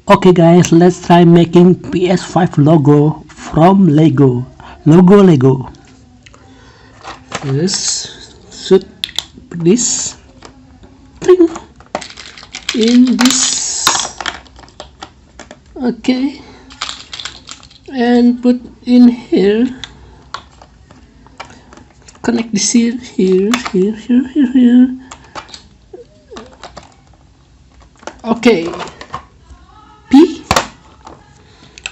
Okay guys, let's try making PS5 logo from Lego. Lego. Let's shoot this thing in this. Okay, and put in here. Connect this here. Okay. P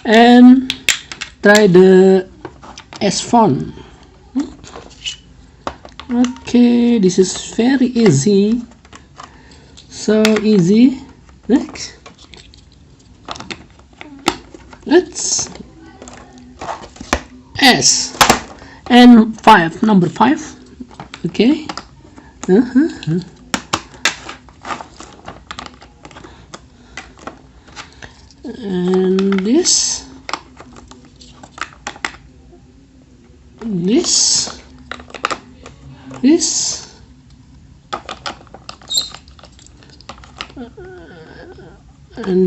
and try the S font. Okay, this is very easy, so easy. Next, let's S and 5, number 5. Okay. And this and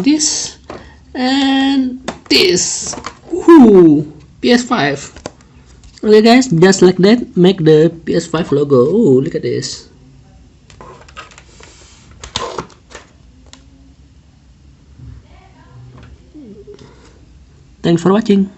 this and this. Ooh, PS5. Okay guys, just like that, make the PS5 logo. Oh, look at this. Thanks for watching.